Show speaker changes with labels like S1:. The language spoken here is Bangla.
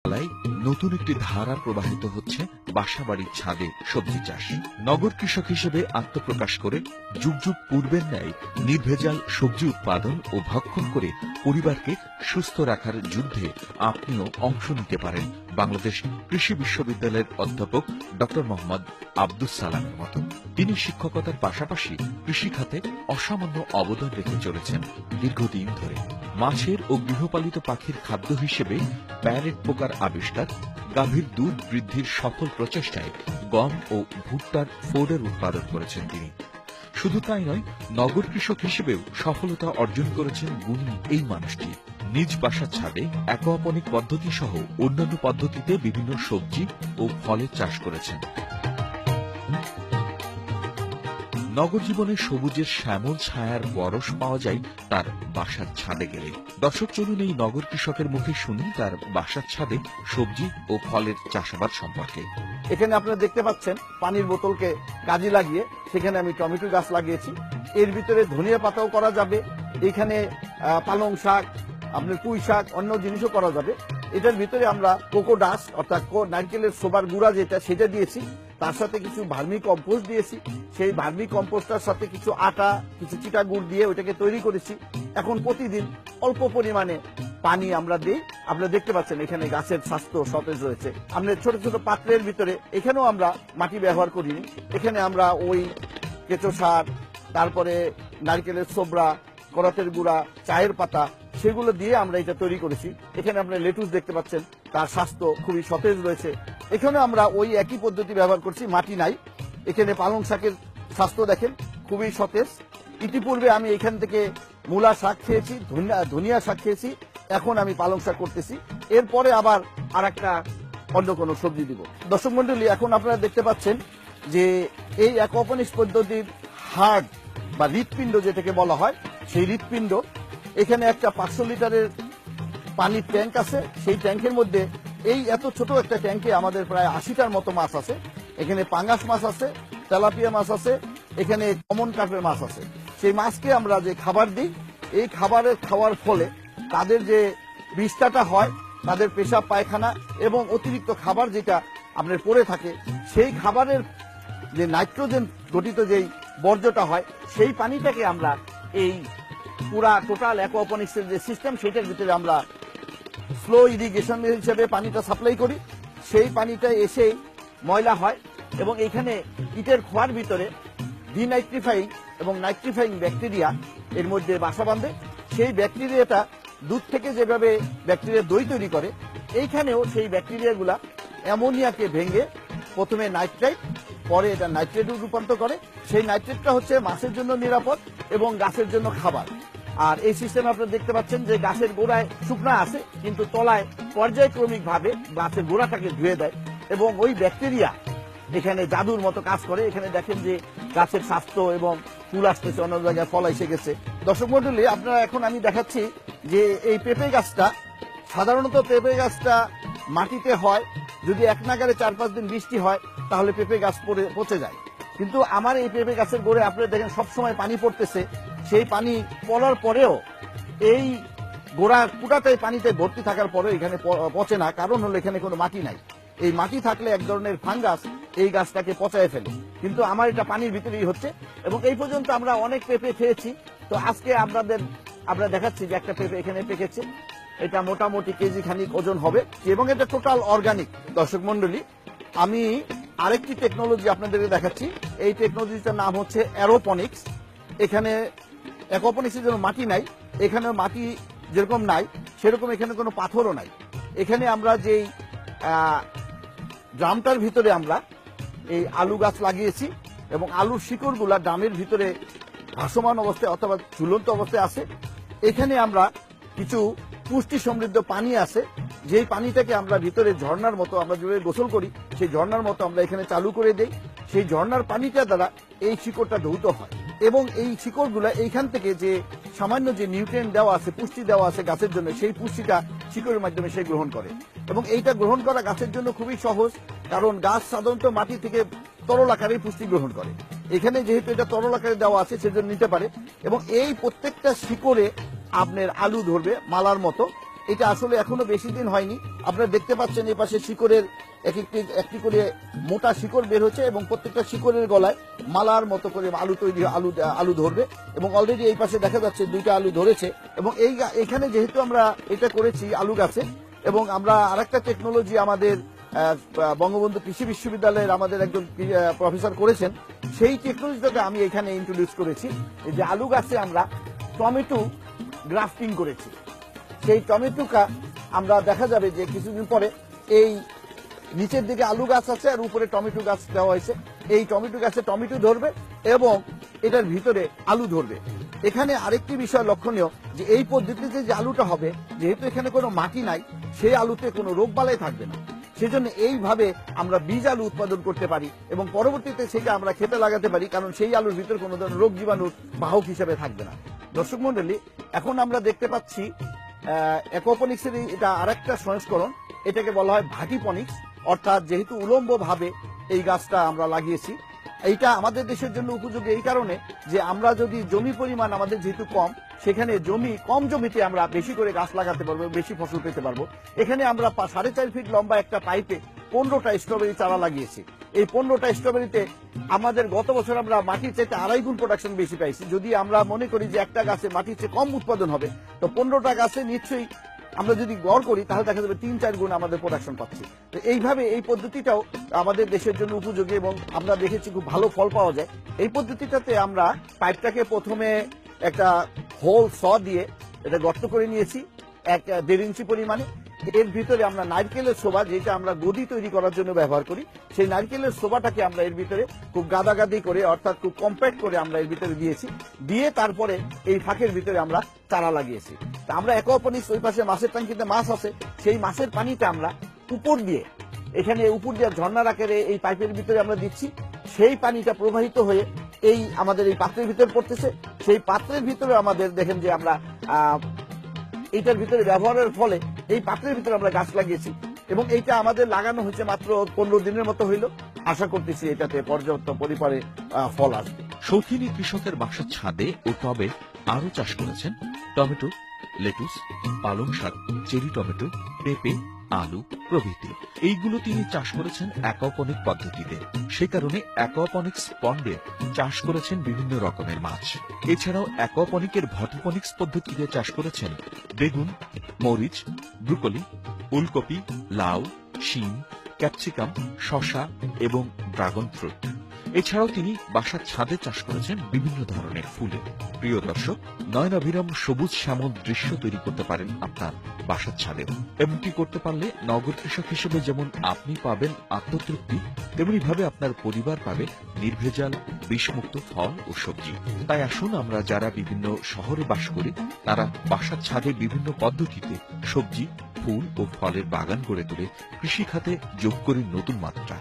S1: নতুন একটি ধারা প্রবাহিত হচ্ছে বাসাবাড়ির ছাদে সবজি চাষ। নগর কৃষক হিসেবে আত্মপ্রকাশ করে যুগ যুগ পূর্বের ন্যায় নির্ভেজাল সবজি উৎপাদন ও ভক্ষণ করে পরিবারকে সুস্থ রাখার যুদ্ধে আপনিও অংশ নিতে পারেন বাংলাদেশ কৃষি বিশ্ববিদ্যালয়ের অধ্যাপক ডক্টর মোহাম্মদ আব্দুস সালামের মতো। তিনি শিক্ষকতার পাশাপাশি কৃষিখাতে অসামান্য অবদান রেখে চলেছেন দীর্ঘদিন ধরে। মাছের ও গৃহপালিত পাখির খাদ্য হিসেবে প্যারেট পোকার আবিষ্কার, গাভীর দুধ বৃদ্ধির সফল প্রচেষ্টায় গম ও ভুট্টার ফোডার উৎপাদন করেছেন তিনি। শুধু তাই নয়, নগর কৃষক হিসেবেও সফলতা অর্জন করেছেন গুণী এই মানুষটি। নিজ বাসার ছাদে অ্যাকোয়াপনিক পদ্ধতি সহ অন্যান্য পদ্ধতিতে বিভিন্ন সবজি ও ফলের চাষ করেছেন। নগর জীবনে সবুজের শ্যামল ছায়ার পরশ পাওয়া যায় তার বাসার ছাদে গেলে। দর্শক, চলুন এই নগর কৃষকের মুখে শুনি তার বাসার ছাদে সবজি ও ফলের চাষাবাদ সম্পর্কে।
S2: এখানে আপনারা দেখতে পাচ্ছেন পানির বোতলকে কাজে লাগিয়ে সেখানে আমি টমেটো গাছ লাগিয়েছি। এর ভিতরে ধনিয়া পাতাও করা যাবে, এখানে পালং শাক, আপনার পুঁই শাক, অন্য জিনিসও করা যাবে। এটার ভিতরে আমরা কোকো ডাস্ট অর্থাৎ নারকেলের সোবার গুঁড়া সেটা দিয়েছি, তার সাথে কিছু ভার্মি কম্পোস্ট দিয়েছি। সেই ভার্মি কম্পোস্টটার সাথে কিছু আটা, কিছু চিটা গুড় দিয়ে ওইটাকে তৈরি করেছি। এখন প্রতিদিন অল্প পরিমাণে পানি আমরা দিই। আপনারা দেখতে পাচ্ছেন এখানে গাছের স্বাস্থ্য সতেজ রয়েছে। আমরা ছোট ছোট পাত্রের ভিতরে এখানেও আমরা মাটি ব্যবহার করিনি। এখানে আমরা ওই কেঁচো সার, তারপরে নারকেলের সোবরা, করাতের গুঁড়া, চায়ের পাতা, সেগুলো দিয়ে আমরা এটা তৈরি করেছি। এখানে আপনারা লেটুস দেখতে পাচ্ছেন, তার স্বাস্থ্য খুবই সতেজ রয়েছে। এখানে আমরা ওই একই পদ্ধতি ব্যবহার করছি, মাটি নাই। এখানে পালং শাকের স্বাস্থ্য দেখেন খুবই সতেজ। ইতিপূর্বে আমি এখান থেকে মূলা শাক খেয়েছি, ধনিয়া শাক খেয়েছি, এখন আমি পালং শাক করতেছি। এরপরে আবার আর একটা অন্য কোনো সবজি দিব। দর্শক মন্ডলী, এখন আপনারা দেখতে পাচ্ছেন যে এই অ্যাকোয়াপনিক্স পদ্ধতির হার্ড বা হৃৎপিণ্ড যেটাকে বলা হয়, সেই হৃৎপিণ্ড, এখানে একটা 500 লিটারের পানির ট্যাঙ্ক আছে। সেই ট্যাঙ্কের মধ্যে এই এত ছোট একটা ট্যাঙ্কে আমাদের প্রায় 80টার মতো মাছ আছে। এখানে পাঙ্গাস মাছ আছে, তেলাপিয়া মাছ আছে, এখানে কমন কার্পের মাছ আছে। সেই মাছকে আমরা যে খাবার দিই, এই খাবারের খাওয়ার ফলে তাদের যে বিষ্ঠাটা হয়, তাদের পেশাব পায়খানা এবং অতিরিক্ত খাবার যেটা আপনার পড়ে থাকে, সেই খাবারের যে নাইট্রোজেন গঠিত যেই বর্জ্যটা হয়, সেই পানিটাকে আমরা এই পুরা টোটাল অ্যাকোয়াপনিক্সের যে সিস্টেম, সেটার ভিতরে আমরা স্লো ইরিগেশন হিসেবে পানিটা সাপ্লাই করি। সেই পানিটা এসে ময়লা হয় এবং এখানে ইটের খোয়ার ভিতরে ডিনাইট্রিফাইং এবং নাইট্রিফাইং ব্যাকটেরিয়া এর মধ্যে বাসা বাঁধে। সেই ব্যাকটেরিয়াটা দুধ থেকে যেভাবে ব্যাকটেরিয়া দই তৈরি করে, এইখানেও সেই ব্যাকটেরিয়াগুলা অ্যামোনিয়াকে ভেঙে প্রথমে নাইট্রেট, পরে এটা নাইট্রেটে রূপান্তর করে। সেই নাইট্রেটটা হচ্ছে মাছের জন্য নিরাপদ এবং গাছের জন্য খাবার। আর এই সিস্টেম আপনারা দেখতে পাচ্ছেন যে গাছের গোড়ায় শুকনা আছে, কিন্তু তলায় পর্যায়ক্রমিক ভাবে গাছের গোড়াটাকে ধুয়ে দেয় এবং ওই ব্যাকটেরিয়া এখানে জাদুর মতো কাজ করে। এখানে দেখেন যে গাছের স্বাস্থ্য এবং ফুল আসতেছে, অন্য জায়গায় ফল এসে গেছে। দর্শক মন্ডলী, আপনারা এখন আমি দেখাচ্ছি যে এই পেঁপে গাছটা, সাধারণত পেঁপে গাছটা মাটিতে হয়, যদি এক নাগারে 4-5 দিন বৃষ্টি হয় তাহলে পেঁপে গাছ পচে যায়। কিন্তু আমার এই পেঁপে গাছের গোড়ে আপনারা দেখেন সবসময় পানি পড়তেছে। সেই পানি পড়ার পরেও এই গোড়া পুরাটাই পানিতে ভর্তি থাকার পরেও এখানে পচে না। কারণ হলো এখানে কোনো মাটি নাই। এই মাটি থাকলে এক ধরনের ফাঙ্গাস এই গাছটাকে পচায় ফেলে, কিন্তু আমার এটা পানির ভিতরেই হচ্ছে। এবং এই পর্যন্ত আমরা অনেক পেঁপে খেয়েছি। তো আজকে আমরা দেখাচ্ছি যে একটা পেঁপে এখানে পেকেছে। এটা মোটামুটি কেজি খানিক ওজন হবে এবং এটা টোটাল অর্গানিক। দর্শক মন্ডলী, আমি আরেকটি টেকনোলজি আপনাদেরকে দেখাচ্ছি। এই টেকনোলজিটার নাম হচ্ছে অ্যারোপনিক্স। এখানে অ্যাকোয়াপনিক্সের জন্য মাটি নাই, এখানে মাটি যেরকম নাই সেরকম এখানে কোনো পাথরও নাই। এখানে আমরা যেই ড্রামটার ভিতরে আমরা এই আলু গাছ লাগিয়েছি এবং আলুর শিকড়গুলা ড্রামের ভিতরে ভাসমান অবস্থায় অথবা ঝুলন্ত অবস্থায় আছে। এখানে আমরা কিছু পুষ্টি সমৃদ্ধ পানি আছে, যেই পানিটাকে আমরা ভিতরে ঝর্ণার মতো, আমরা যেভাবে গোসল করি সেই ঝর্ণার মতো আমরা এখানে চালু করে দেই। সেই ঝর্ণার পানিটা দ্বারা এই শিকড়টা ধৌত হয় এবং এই শিকড়গুলা এইখান থেকে যে সামান্য যে নিউট্রিয়েন্ট দেওয়া আছে, পুষ্টি দেওয়া আছে গাছের জন্য, সেই পুষ্টিটা শিকড়ের মাধ্যমে সে গ্রহণ করে। এবং এইটা গ্রহণ করা গাছের জন্য খুবই সহজ, কারণ গাছ সাধারণত মাটি থেকে তরল আকারে পুষ্টি গ্রহণ করে। এখানে যেহেতু এটা তরল আকারে দেওয়া আছে সেজন্য নিতে পারে। এবং এই প্রত্যেকটা শিকড়ে আপনার আলু ধরবে মালার মতো। এটা আসলে এখনো বেশি দিন হয়নি। আপনারা দেখতে পাচ্ছেন এই পাশে শিকড়ের একটি করে মোটা শিকড় বের হচ্ছে এবং প্রত্যেকটা শিকড়ের গলায় মালার মতো করে আলু ধরবে এবং অলরেডি এই পাশে দেখা যাচ্ছে 2টা আলু ধরেছে। এবং এখানে যেহেতু আমরা এটা করেছি আলু গাছে, এবং আমরা আরেকটা টেকনোলজি আমাদের বঙ্গবন্ধু কৃষি বিশ্ববিদ্যালয়ের আমাদের একজন প্রফেসর করেছেন, সেই টেকনোলজিটাকে আমি এখানে ইন্ট্রোডিউস করেছি। যে আলু গাছে আমরা টমেটো গ্রাফটিং করেছি। সেই টমেটোটা আমরা দেখা যাবে যে কিছুদিন পরে এই নিচের দিকে আলু গাছ আছে আর উপরে টমেটো গাছ দেওয়া হয়েছে। এই টমেটো গাছে টমেটো ধরবে এবং এটার ভিতরে আলু ধরবে। এখানে আরেকটি বিষয় লক্ষণীয় যে এই পদ্ধতিতে যে আলুটা হবে, যেহেতু এখানে কোনো মাটি নাই, সেই আলুতে কোনো রোগবালাই থাকবে না। সেজন্য এইভাবে আমরা বীজ আলু উৎপাদন করতে পারি এবং পরবর্তীতে সেটা আমরা খেতে লাগাতে পারি, কারণ সেই আলুর ভিতরে কোনো ধরনের রোগ জীবাণুর বাহক হিসেবে থাকবে না। দর্শক মন্ডলী, এখন আমরা দেখতে পাচ্ছি অ্যাকোপনিক্সের এটা আরেকটা সংস্করণ, এটাকে বলা হয় ভাটিপনিক্স। অর্থাৎ যেহেতু উলম্ব ভাবে এই গাছটা আমরা লাগিয়েছি, এইটা আমাদের দেশের জন্য উপযোগী এই কারণে যে আমরা যদি জমি পরিমাণ আমাদের যেহেতু কম, সেখানে কম জমিতে আমরা বেশি করে গাছ লাগাতে পারবো, বেশি ফসল পেতে পারবো। এখানে আমরা 4.5 ফিট লম্বা একটা পাইপে 15টা স্ট্রবেরি চারা লাগিয়েছি। এই 15টা স্ট্রবেরিতে আমাদের গত বছর আমরা মাটির চাইতে 2.5 গুণ প্রোডাকশন বেশি পাইছি। যদি আমরা মনে করি যে একটা গাছে মাটির চেয়ে কম উৎপাদন হবে, তো 15টা গাছে নিশ্চয়ই আমরা যদি গড় করি তাহলে দেখা যাবে 3-4 গুণ আমাদের প্রোডাকশন পাচ্ছি। তো এইভাবে এই পদ্ধতিটাও আমাদের দেশের জন্য উপযোগী এবং আমরা দেখেছি খুব ভালো ফল পাওয়া যায়। এই পদ্ধতিটাতে আমরা পাইপটাকে প্রথমে একটা হোল দিয়ে এটা গর্ত করে নিয়েছি 1.5 ইঞ্চি পরিমাণে। এর ভিতরে আমরা নারকেলের শোভা, যেটা আমরা গদি তৈরি করার জন্য ব্যবহার করি, সেই নারকেলের শোভাটাকে আমরা এর ভিতরে খুব গাদাগাদি করে, অর্থাৎ খুব কম্প্যাক্ট করে আমরা এর ভিতরে দিয়েছি। দিয়ে তারপরে এই ফাঁকের ভিতরে আমরা চারা লাগিয়েছি। তা আমরা অ্যাকোপনিক্স, ওই পাশে মাছের ট্যাঙ্কিতে মাছ আছে, সেই মাছের পানিটা আমরা উপর দিয়ে ঝর্ণার আকারে এই পাইপের ভিতরে আমরা দিচ্ছি। সেই পানিটা প্রবাহিত হয়ে এই আমাদের এই পাত্রের ভিতরে পড়তেছে। সেই পাত্রের ভিতরে আমাদের দেখেন যে আমরা এইটার ভিতরে ব্যবহারের ফলে এই পাত্রের ভিতরে আমরা গাছ লাগিয়েছি এবং এইটা আমাদের লাগানো হয়েছে মাত্র 15 দিনের মতো হইল। আশা করতেছি এটাতে পর্যাপ্ত পরিমাণে ফল আসবে।
S1: শৌখিনী কৃষকের বাসার ছাদে ও টবে আরো চাষ করেছেন টমেটো, লেটুস, পালং শাক, চেরি টমেটো, পেঁপে, আলু প্রভৃতি। এইগুলো তিনি চাষ করেছেন অ্যাকোপনিক পদ্ধতিতে। সে কারণে অ্যাকোপনিক্স পন্ডে চাষ করেছেন বিভিন্ন রকমের মাছ। এছাড়াও অ্যাকোপনিকের ভাটিপনিক্স পদ্ধতিতে চাষ করেছেন বেগুন, মরিচ, ব্রুকলি, ওলকপি, লাউ, শিম, ক্যাপসিকাম, শসা এবং ড্রাগন ফ্রুট। এছাড়াও তিনি বাসার ছাদে চাষ করেছেন বিভিন্ন ধরনের ফুলের। প্রিয় দর্শক, নয়নাভিরাম সবুজ শ্যামল দৃশ্য তৈরি করতে পারেন আপনার বাসার ছাদে। এমনটি করতে পারলে নগর কৃষক হিসেবে যেমন আপনি পাবেন আত্মতৃপ্তি, তেমনি ভাবে আপনার পরিবার পাবে নির্ভেজাল বিষমুক্ত ফল ও সবজি। তাই আসুন আমরা যারা বিভিন্ন শহরে বাস করি, তারা বাসার ছাদে বিভিন্ন পদ্ধতিতে সবজি, ফুল ও ফলের বাগান গড়ে তুলে কৃষি খাতে যোগ করি নতুন মাত্রা।